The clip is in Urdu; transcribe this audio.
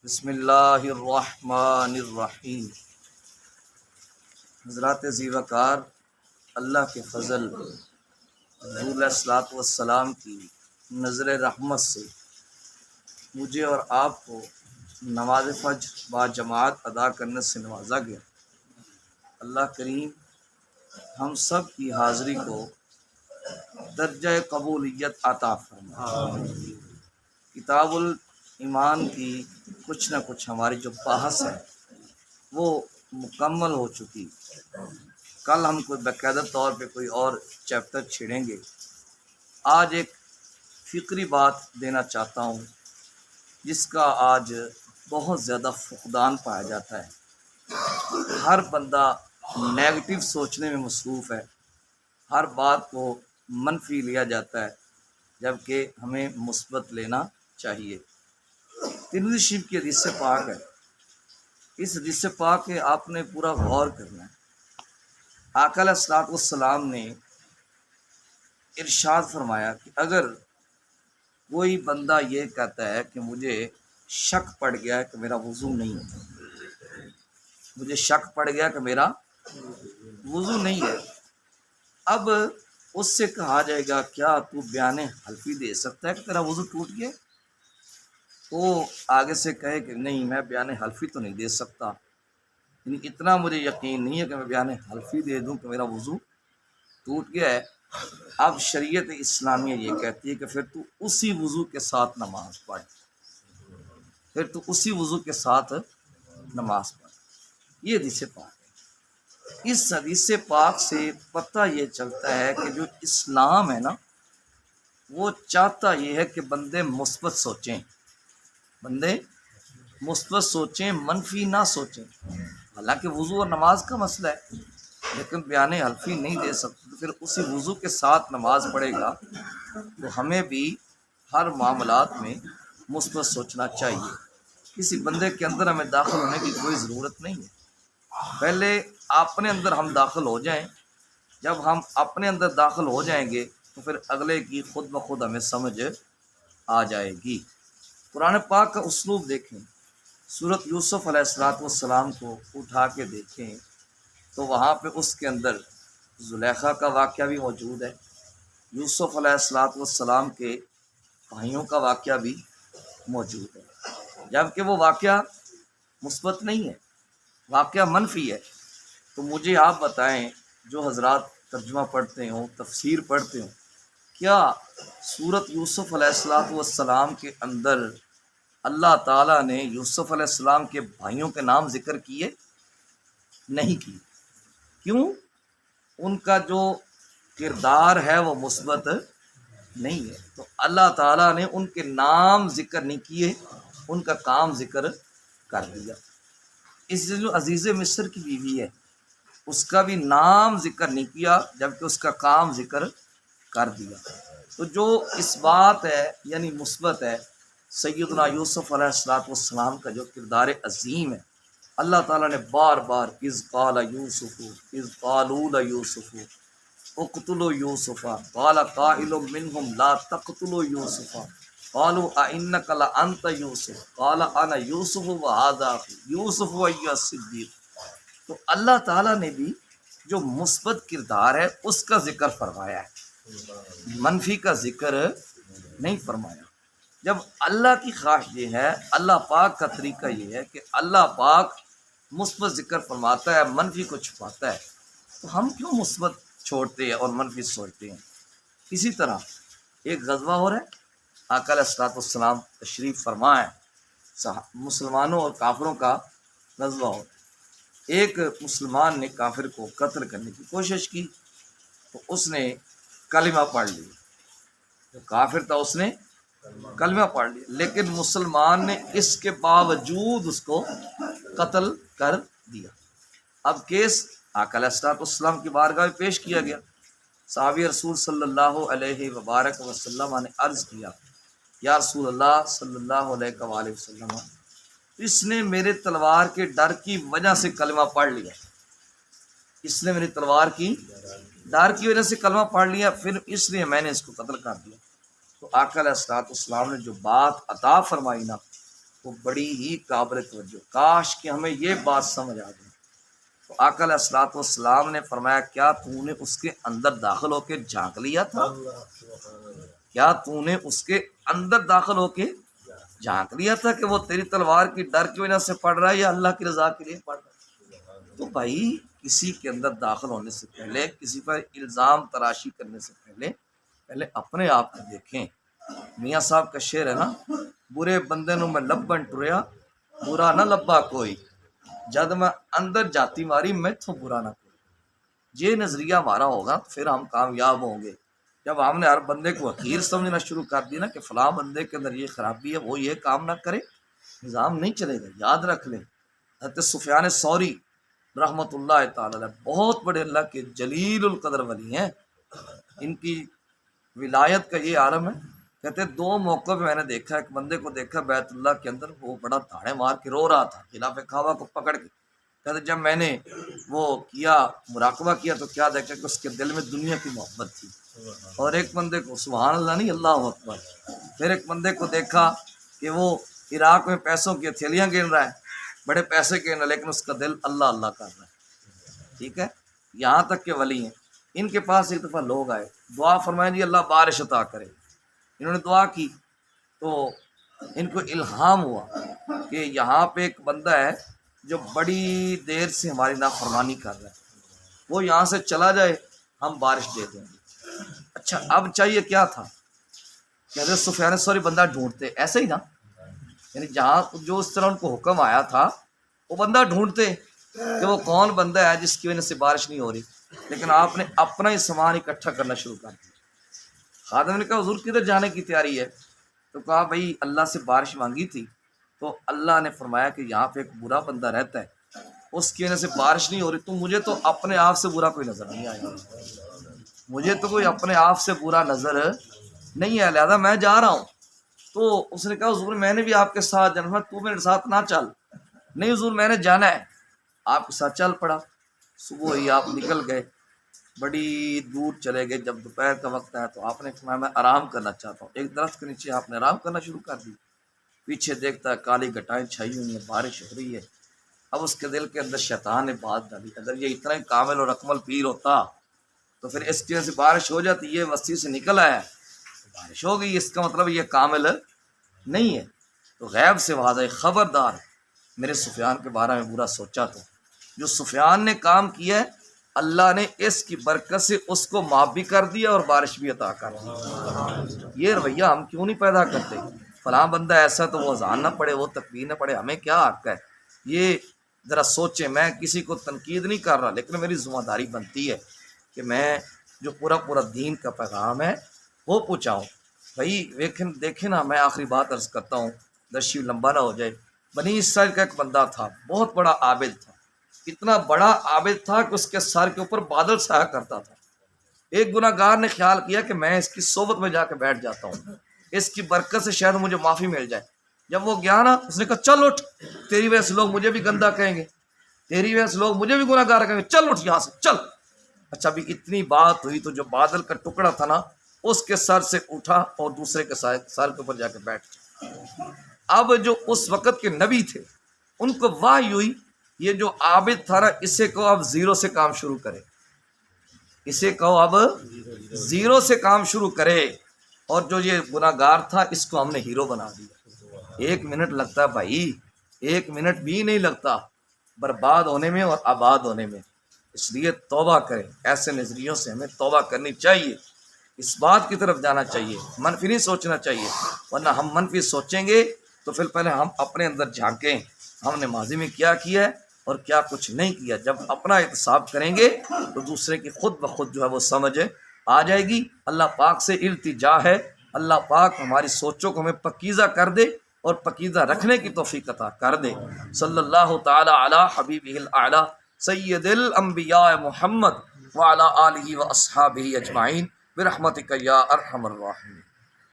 بسم اللہ الرحمن الرحیم۔ حضرات ذی وقار، اللہ کے فضل حضور علیہ الصلوۃ والسلام کی نظر رحمت سے مجھے اور آپ کو نماز فجر با جماعت ادا کرنے سے نوازا گیا۔ اللہ کریم ہم سب کی حاضری کو درجہ قبولیت عطا فرمائے۔ کتاب الایمان کی کچھ نہ کچھ ہماری جو بحث ہے وہ مکمل ہو چکی۔ کل ہم کوئی باقاعدہ طور پہ کوئی اور چیپٹر چھیڑیں گے۔ آج ایک فکری بات دینا چاہتا ہوں جس کا آج بہت زیادہ فقدان پایا جاتا ہے۔ ہر بندہ نیگیٹو سوچنے میں مصروف ہے، ہر بات کو منفی لیا جاتا ہے، جبکہ ہمیں مثبت لینا چاہیے۔ ترمذی شریف کی حدیث پاک ہے، اس حدیث پاک کے آپ نے پورا غور کرنا ہے۔ آقا علیہ الصلوۃ والسلام نے ارشاد فرمایا کہ اگر کوئی بندہ یہ کہتا ہے کہ مجھے شک پڑ گیا ہے کہ میرا وضو نہیں ہے، مجھے شک پڑ گیا کہ میرا وضو نہیں ہے، اب اس سے کہا جائے گا کیا تو بیان حلفی دے سکتا ہے کہ تیرا وضو ٹوٹ گیا؟ تو آگے سے کہے کہ نہیں، میں بیان حلفی تو نہیں دے سکتا، یعنی اتنا مجھے یقین نہیں ہے کہ میں بیان حلفی دے دوں کہ میرا وضو ٹوٹ گیا ہے۔ اب شریعت اسلامیہ یہ کہتی ہے کہ پھر تو اسی وضو کے ساتھ نماز پڑھ، پھر تو اسی وضو کے ساتھ نماز پڑھ۔ یہ حدیث پاک ہے۔ اس حدیث پاک سے پتہ یہ چلتا ہے کہ جو اسلام ہے نا، وہ چاہتا یہ ہے کہ بندے مثبت سوچیں، بندے مثبت سوچیں، منفی نہ سوچیں۔ حالانکہ وضو اور نماز کا مسئلہ ہے، لیکن بیان حلفی نہیں دے سکتے تو پھر اسی وضو کے ساتھ نماز پڑھے گا۔ تو ہمیں بھی ہر معاملات میں مثبت سوچنا چاہیے۔ کسی بندے کے اندر ہمیں داخل ہونے کی کوئی ضرورت نہیں ہے، پہلے اپنے اندر ہم داخل ہو جائیں۔ جب ہم اپنے اندر داخل ہو جائیں گے تو پھر اگلے کی خود بخود ہمیں سمجھ آ جائے گی۔ قرآن پاک کا اسلوب دیکھیں، سورۃ یوسف علیہ الصلوۃ والسلام کو اٹھا کے دیکھیں تو وہاں پہ اس کے اندر زلیخا کا واقعہ بھی موجود ہے، یوسف علیہ الصلوۃ والسلام کے بھائیوں کا واقعہ بھی موجود ہے، جبکہ وہ واقعہ مثبت نہیں ہے، واقعہ منفی ہے۔ تو مجھے آپ بتائیں، جو حضرات ترجمہ پڑھتے ہوں، تفسیر پڑھتے ہوں، کیا سورۃ یوسف علیہ الصلوۃ والسلام کے اندر اللہ تعالیٰ نے یوسف علیہ السلام کے بھائیوں کے نام ذکر کیے؟ نہیں کیے۔ کیوں؟ ان کا جو کردار ہے وہ مثبت نہیں ہے، تو اللہ تعالیٰ نے ان کے نام ذکر نہیں کیے، ان کا کام ذکر کر دیا۔ اس سے جو عزیز مصر کی بیوی ہے، اس کا بھی نام ذکر نہیں کیا، جبکہ اس کا کام ذکر کر دیا۔ تو جو اس بات ہے یعنی مثبت ہے، سیدنا یوسف علیہ الصلوۃ والسلام کا جو کردار عظیم ہے، اللہ تعالیٰ نے بار بار اذ قال یوسف اذ قالوا لیوسف اقتلوا یوسف قال قائل منهم لا تقتلوا یوسف قالوا أئنك لأنت یوسف قال انا یوسف وهذا اخی یوسف وایھا الصدیق۔ تو اللہ تعالیٰ نے بھی جو مثبت کردار ہے اس کا ذکر فرمایا ہے، منفی کا ذکر نہیں فرمایا۔ جب اللہ کی خواہش یہ ہے، اللہ پاک کا طریقہ یہ ہے کہ اللہ پاک مثبت ذکر فرماتا ہے، منفی کو چھپاتا ہے، تو ہم کیوں مثبت چھوڑتے ہیں اور منفی سوچتے ہیں؟ اسی طرح ایک غزوہ ہو رہا ہے، آقا علیہ الصلوۃ والسلام تشریف فرما ہے، مسلمانوں اور کافروں کا غزوہ ہو رہا ہے۔ ایک مسلمان نے کافر کو قتل کرنے کی کوشش کی تو اس نے کلمہ پڑھ لیا، جو کافر تھا اس نے کلمہ پڑھ لیا، لیکن مسلمان نے اس کے باوجود اس کو قتل کر دیا۔ اب کیس آقا علیہ الصلوۃ والسلام کی بارگاہ میں پیش کیا گیا۔ صحابی رسول صلی اللہ علیہ وبارک وسلم نے عرض کیا، یا رسول اللہ صلی اللہ علیہ وآلہ وسلم، اس نے میرے تلوار کے ڈر کی وجہ سے کلمہ پڑھ لیا، اس نے میری تلوار کی ڈر کی وجہ سے کلمہ پڑھ لیا، پھر اس لیے میں نے اس کو قتل کر دیا۔ تو آقا علیہ الصلوۃ والسلام نے جو بات عطا فرمائی نا، وہ بڑی ہی قابل توجہ، کاش کہ ہمیں یہ بات سمجھ آ جائے۔ تو آقا علیہ الصلوۃ والسلام نے فرمایا کیا تو نے اس کے اندر داخل ہو کے جھانک لیا تھا؟ کیا تو نے اس کے اندر داخل ہو کے جھانک لیا تھا کہ وہ تیری تلوار کی ڈر کی وجہ سے پڑھ رہا ہے یا اللہ کی رضا کے لیے پڑھ رہا ہے؟ تو بھائی کسی کے اندر داخل ہونے سے پہلے، کسی پر الزام تراشی کرنے سے پہلے اپنے آپ کو دیکھیں۔ میاں صاحب کا شعر ہے نا، برے بندے نو میں لبن ٹریا، برا نہ لبا کوئی، جد میں اندر جاتی ماری میں تو برا نہ کوئی۔ یہ نظریہ ہمارا ہوگا تو پھر ہم کامیاب ہوں گے۔ جب ہم نے ہر بندے کو حقیر سمجھنا شروع کر دیا نا کہ فلاں بندے کے اندر یہ خرابی ہے، وہ یہ کام نہ کرے، نظام نہیں چلے گا۔ یاد رکھ لیں، حضرت سفیان ثوری رحمۃ اللہ تعالی علیہ بہت بڑے اللہ کے جلیل القدر ولی ہیں، ان کی ولایت کا یہ عالم ہے۔ کہتے دو موقع پہ میں نے دیکھا، ایک بندے کو دیکھا بیت اللہ کے اندر، وہ بڑا دھاڑے مار کے رو رہا تھا خلاف کعبہ کو پکڑ کے۔ کہتے جب میں نے وہ کیا، مراقبہ کیا، تو کیا دیکھا کہ اس کے دل میں دنیا کی محبت تھی۔ اور ایک بندے کو، سبحان اللہ نہیں، اللہ اکبر، پھر ایک بندے کو دیکھا کہ وہ عراق میں پیسوں کی ہتھیلیاں گن رہا ہے، بڑے پیسے گن رہا ہے، لیکن اس کا دل اللہ اللہ کر رہا ہے۔ ٹھیک ہے، یہاں تک کہ ولی ہیں۔ ان کے پاس ایک دفعہ لوگ آئے، دعا فرمائیں جی اللہ بارش عطا کرے۔ انہوں نے دعا کی تو ان کو الہام ہوا کہ یہاں پہ ایک بندہ ہے جو بڑی دیر سے ہماری نافرمانی کر رہا ہے، وہ یہاں سے چلا جائے، ہم بارش دے دیں گے۔ اچھا اب چاہیے کیا تھا کہ حضرت سفیان ثوری بندہ ڈھونڈتے، ایسے ہی نا، یعنی جہاں جو اس طرح ان کو حکم آیا تھا وہ بندہ ڈھونڈتے کہ وہ کون بندہ ہے جس کی وجہ سے بارش نہیں ہو رہی، لیکن آپ نے اپنا ہی سامان اکٹھا کرنا شروع کر دیا۔ خادم نے کہا حضور کدھر جانے کی تیاری ہے؟ تو کہا بھائی اللہ سے بارش مانگی تھی، تو اللہ نے فرمایا کہ یہاں پہ ایک برا بندہ رہتا ہے، اس کی وجہ سے بارش نہیں ہو رہی، تو مجھے تو اپنے آپ سے برا کوئی نظر نہیں آیا، مجھے تو کوئی اپنے آپ سے برا نظر نہیں ہے، لہذا میں جا رہا ہوں۔ تو اس نے کہا حضور میں نے بھی آپ کے ساتھ جانا، تو میرے ساتھ نہ چل۔ نہیں حضور میں نے جانا ہے، آپ کے ساتھ چل پڑا۔ صبح ہی آپ نکل گئے، بڑی دور چلے گئے۔ جب دوپہر کا وقت آیا تو آپ نے فرمایا میں آرام کرنا چاہتا ہوں، ایک درخت کے نیچے آپ نے آرام کرنا شروع کر دی۔ پیچھے دیکھتا ہے کالی گھٹائیں چھائی ہوئی ہیں، بارش ہو رہی ہے۔ اب اس کے دل کے اندر شیطان نے بات ڈالی، اگر یہ اتنا ہی کامل اور اکمل پیر ہوتا تو پھر اس کی وجہ سے بارش ہو جاتی، یہ وسیع سے نکل آیا بارش ہو گئی، اس کا مطلب یہ کامل نہیں ہے۔ تو غیب سے واضح، خبردار میرے سفیان کے بارے میں برا سوچا تو جو سفیان نے کام کیا ہے اللہ نے اس کی برکت سے اس کو معاف بھی کر دیا اور بارش بھی عطا کر دی۔ یہ رویہ ہم کیوں نہیں پیدا کرتے؟ فلاں بندہ ایسا تو وہ اذان نہ پڑھے، وہ تکبیر نہ پڑھے، ہمیں کیا حق ہے؟ یہ ذرا سوچیں۔ میں کسی کو تنقید نہیں کر رہا، لیکن میری ذمہ داری بنتی ہے کہ میں جو پورا دین کا پیغام ہے وہ پہنچاؤں۔ بھائی دیکھیں نا، میں آخری بات عرض کرتا ہوں، درشی لمبا نہ ہو جائے۔ بنی اسرائیل کا ایک بندہ تھا، بہت بڑا عابد تھا، اتنا بڑا عابد تھا کہ اس کے سر کے اوپر بادل سایہ کرتا تھا۔ ایک گناہ گار نے خیال کیا کہ میں اس کی صحبت میں جا کے بیٹھ جاتا ہوں، اس کی برکت سے شاید مجھے معافی مل جائے۔ جب وہ گیا نا، اس نے کہا چل اٹھ، تیری وجہ سے لوگ مجھے بھی گندا کہیں گے، تیری وجہ سے لوگ مجھے بھی گناہ گار کہیں گے، چل اٹھ یہاں سے چل۔ اچھا ابھی اتنی بات ہوئی تو جو بادل کا ٹکڑا تھا نا، اس کے سر سے اٹھا اور دوسرے کے سر کے اوپر جا کے بیٹھ گیا۔ اب جو اس وقت کے نبی تھے ان کو وحی ہوئی، یہ جو عابد تھا نا، اسے کہو اب زیرو سے کام شروع کرے، اسے کہو اب زیرو سے کام شروع کرے، اور جو یہ گناہ گار تھا اس کو ہم نے ہیرو بنا دیا۔ 1 منٹ لگتا ہے بھائی، 1 منٹ بھی نہیں لگتا برباد ہونے میں اور آباد ہونے میں۔ اس لیے توبہ کریں، ایسے نظریوں سے ہمیں توبہ کرنی چاہیے، اس بات کی طرف جانا چاہیے، منفی نہیں سوچنا چاہیے، ورنہ ہم منفی سوچیں گے تو پھر پہلے ہم اپنے اندر جھانکیں، ہم نے ماضی میں کیا کیا ہے اور کیا کچھ نہیں کیا۔ جب اپنا احتساب کریں گے تو دوسرے کی خود بخود جو ہے وہ سمجھ آ جائے گی۔ اللہ پاک سے التجا ہے، اللہ پاک ہماری سوچوں کو ہمیں پکیزہ کر دے اور پکیزہ رکھنے کی توفیق عطا کر دے۔ صلی اللہ تعالی علی حبیبہ الاعلی سید الانبیاء محمد وعلی آلہ واصحابہ اجمعین برحمتک یا ارحم الراحمین۔